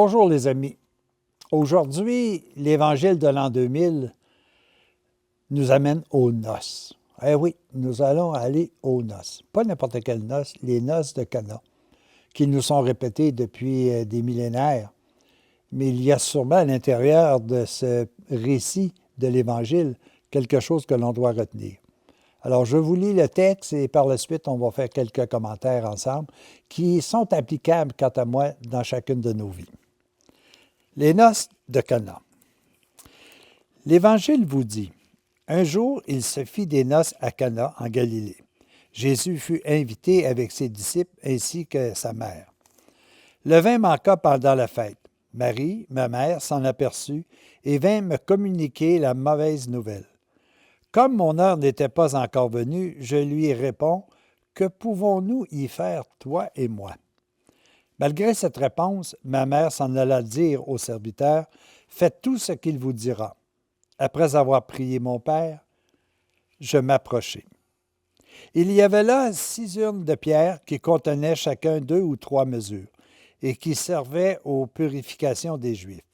Bonjour les amis. Aujourd'hui, l'Évangile de l'an 2000 nous amène aux noces. Eh oui, nous allons aller aux noces. Pas n'importe quelles noces, les noces de Cana, qui nous sont répétées depuis des millénaires. Mais il y a sûrement à l'intérieur de ce récit de l'Évangile quelque chose que l'on doit retenir. Alors, je vous lis le texte et par la suite, on va faire quelques commentaires ensemble qui sont applicables, quant à moi, dans chacune de nos vies. Les noces de Cana. L'Évangile vous dit, un jour, il se fit des noces à Cana, en Galilée. Jésus fut invité avec ses disciples ainsi que sa mère. Le vin manqua pendant la fête. Marie, ma mère, s'en aperçut et vint me communiquer la mauvaise nouvelle. Comme mon heure n'était pas encore venue, je lui réponds, que pouvons-nous y faire, toi et moi? Malgré cette réponse, ma mère s'en alla dire au serviteur, faites tout ce qu'il vous dira. Après avoir prié mon père, je m'approchai. Il y avait là 6 urnes de pierre qui contenaient chacun 2 ou 3 mesures et qui servaient aux purifications des Juifs.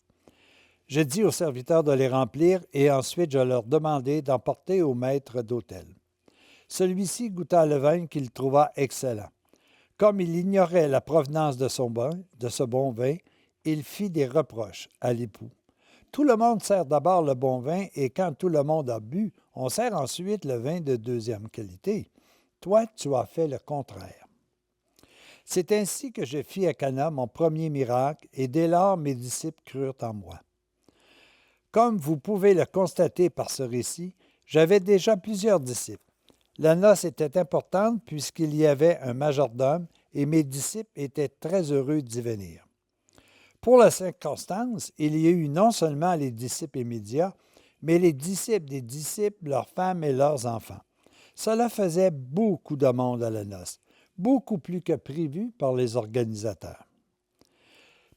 Je dis aux serviteurs de les remplir et ensuite je leur demandai d'emporter au maître d'hôtel. Celui-ci goûta le vin qu'il trouva excellent. Comme il ignorait la provenance de ce bon vin, il fit des reproches à l'époux. Tout le monde sert d'abord le bon vin et quand tout le monde a bu, on sert ensuite le vin de deuxième qualité. Toi, tu as fait le contraire. C'est ainsi que je fis à Cana mon premier miracle et dès lors mes disciples crurent en moi. Comme vous pouvez le constater par ce récit, j'avais déjà plusieurs disciples. La noce était importante puisqu'il y avait un majordome et mes disciples étaient très heureux d'y venir. Pour la circonstance, il y a eu non seulement les disciples immédiats, mais les disciples des disciples, leurs femmes et leurs enfants. Cela faisait beaucoup de monde à la noce, beaucoup plus que prévu par les organisateurs.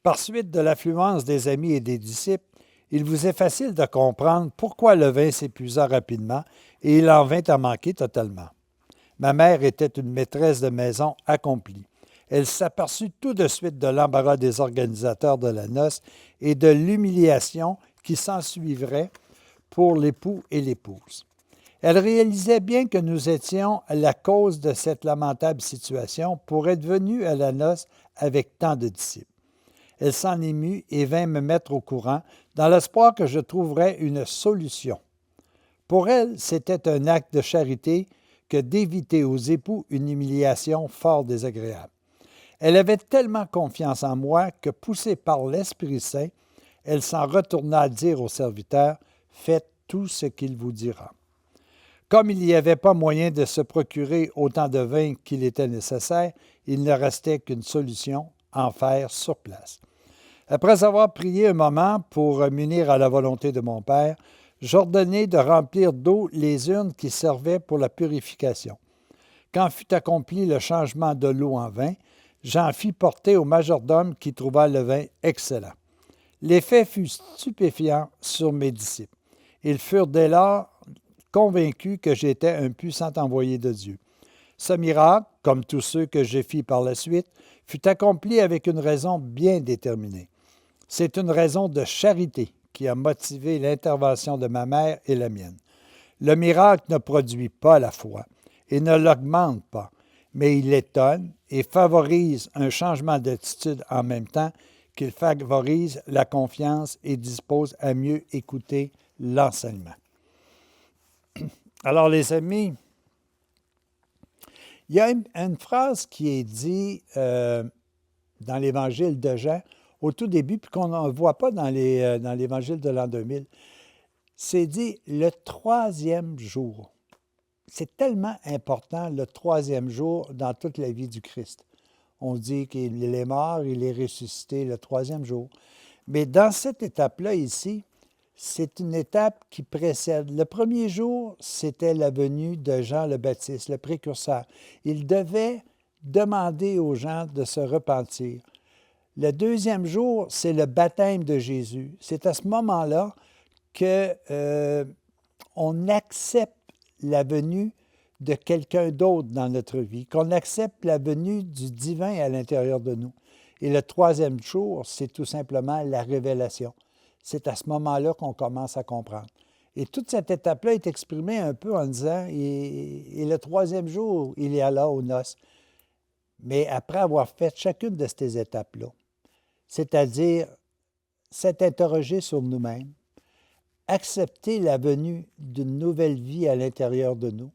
Par suite de l'affluence des amis et des disciples, il vous est facile de comprendre pourquoi le vin s'épuisa rapidement et il en vint à manquer totalement. Ma mère était une maîtresse de maison accomplie. Elle s'aperçut tout de suite de l'embarras des organisateurs de la noce et de l'humiliation qui s'ensuivrait pour l'époux et l'épouse. Elle réalisait bien que nous étions la cause de cette lamentable situation pour être venue à la noce avec tant de disciples. Elle s'en émut et vint me mettre au courant dans l'espoir que je trouverais une solution. Pour elle, c'était un acte de charité que d'éviter aux époux une humiliation fort désagréable. Elle avait tellement confiance en moi que, poussée par l'Esprit Saint, elle s'en retourna dire au serviteur, « Faites tout ce qu'il vous dira. » Comme il n'y avait pas moyen de se procurer autant de vin qu'il était nécessaire, il ne restait qu'une solution, en faire sur place. Après avoir prié un moment pour m'unir à la volonté de mon Père, j'ordonnai de remplir d'eau les urnes qui servaient pour la purification. Quand fut accompli le changement de l'eau en vin, j'en fis porter au majordome qui trouva le vin excellent. L'effet fut stupéfiant sur mes disciples. Ils furent dès lors convaincus que j'étais un puissant envoyé de Dieu. Ce miracle, comme tous ceux que j'ai fis par la suite, fut accompli avec une raison bien déterminée. C'est une raison de charité qui a motivé l'intervention de ma mère et la mienne. Le miracle ne produit pas la foi et ne l'augmente pas, mais il étonne et favorise un changement d'attitude en même temps qu'il favorise la confiance et dispose à mieux écouter l'enseignement. Alors les amis, il y a une phrase qui est dite dans l'Évangile de Jean, au tout début, puis qu'on ne voit pas dans l'Évangile de l'an 2000. C'est dit le 3e jour. C'est tellement important, le 3e jour, dans toute la vie du Christ. On dit qu'il est mort, il est ressuscité le 3e jour. Mais dans cette étape-là, ici, c'est une étape qui précède. Le premier jour, c'était la venue de Jean le Baptiste, le précurseur. Il devait demander aux gens de se repentir. Le 2e jour, c'est le baptême de Jésus. C'est à ce moment-là qu'on accepte la venue de quelqu'un d'autre dans notre vie, qu'on accepte la venue du divin à l'intérieur de nous. Et le troisième jour, c'est tout simplement la révélation. C'est à ce moment-là qu'on commence à comprendre. Et toute cette étape-là est exprimée un peu en disant, et le troisième jour, il y alla aux noces. Mais après avoir fait chacune de ces étapes-là, c'est-à-dire s'être interrogé sur nous-mêmes, accepter la venue d'une nouvelle vie à l'intérieur de nous,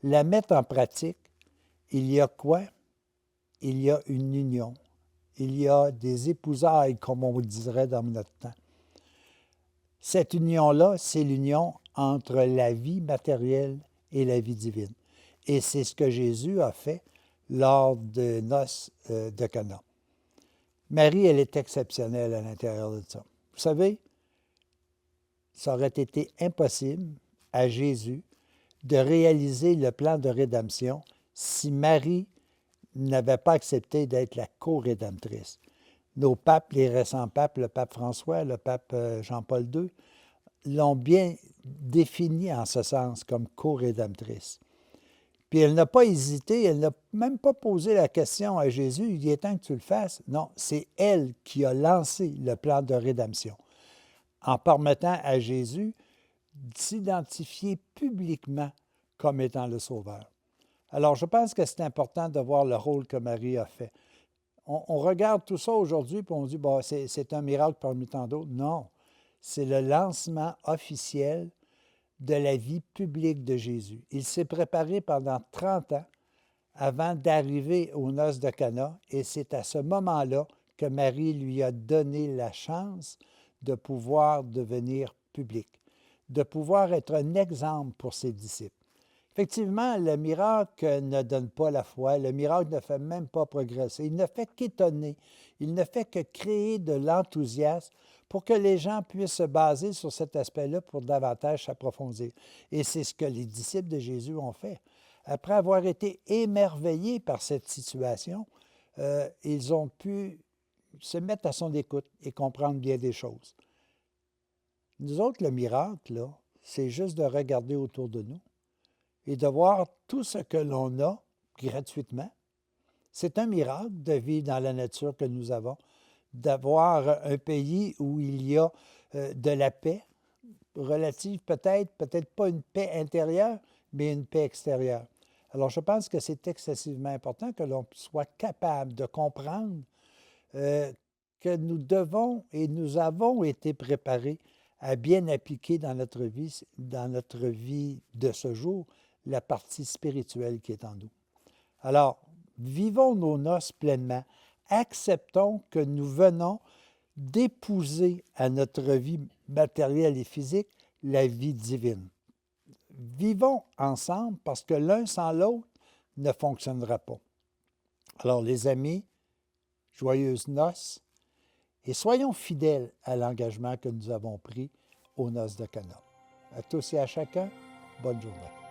la mettre en pratique, il y a quoi? Il y a une union. Il y a des épousailles, comme on dirait dans notre temps. Cette union-là, c'est l'union entre la vie matérielle et la vie divine. Et c'est ce que Jésus a fait lors des noces de Cana. Marie, elle est exceptionnelle à l'intérieur de ça. Vous savez, ça aurait été impossible à Jésus de réaliser le plan de rédemption si Marie n'avait pas accepté d'être la co-rédemptrice. Nos papes, les récents papes, le pape François, le pape Jean-Paul II, l'ont bien définie en ce sens comme co-rédemptrice. Puis elle n'a pas hésité, elle n'a même pas posé la question à Jésus, il est temps que tu le fasses. Non, c'est elle qui a lancé le plan de rédemption en permettant à Jésus de s'identifier publiquement comme étant le Sauveur. Alors, je pense que c'est important de voir le rôle que Marie a fait. On regarde tout ça aujourd'hui et on dit, bon, c'est un miracle parmi tant d'autres. Non, c'est le lancement officiel de la vie publique de Jésus. Il s'est préparé pendant 30 ans avant d'arriver aux noces de Cana et c'est à ce moment-là que Marie lui a donné la chance de pouvoir devenir public, de pouvoir être un exemple pour ses disciples. Effectivement, le miracle ne donne pas la foi, le miracle ne fait même pas progresser, il ne fait qu'étonner, il ne fait que créer de l'enthousiasme pour que les gens puissent se baser sur cet aspect-là pour davantage s'approfondir. Et c'est ce que les disciples de Jésus ont fait. Après avoir été émerveillés par cette situation, ils ont pu se mettre à son écoute et comprendre bien des choses. Nous autres, le miracle, là, c'est juste de regarder autour de nous et de voir tout ce que l'on a gratuitement. C'est un miracle de vivre dans la nature que nous avons, d'avoir un pays où il y a de la paix relative, peut-être pas une paix intérieure, mais une paix extérieure. Alors, je pense que c'est excessivement important que l'on soit capable de comprendre que nous devons et nous avons été préparés à bien appliquer dans notre vie de ce jour, la partie spirituelle qui est en nous. Alors, vivons nos noces pleinement. Acceptons que nous venons d'épouser à notre vie matérielle et physique la vie divine. Vivons ensemble parce que l'un sans l'autre ne fonctionnera pas. Alors, les amis, joyeuses noces et soyons fidèles à l'engagement que nous avons pris aux noces de Cana. À tous et à chacun, bonne journée.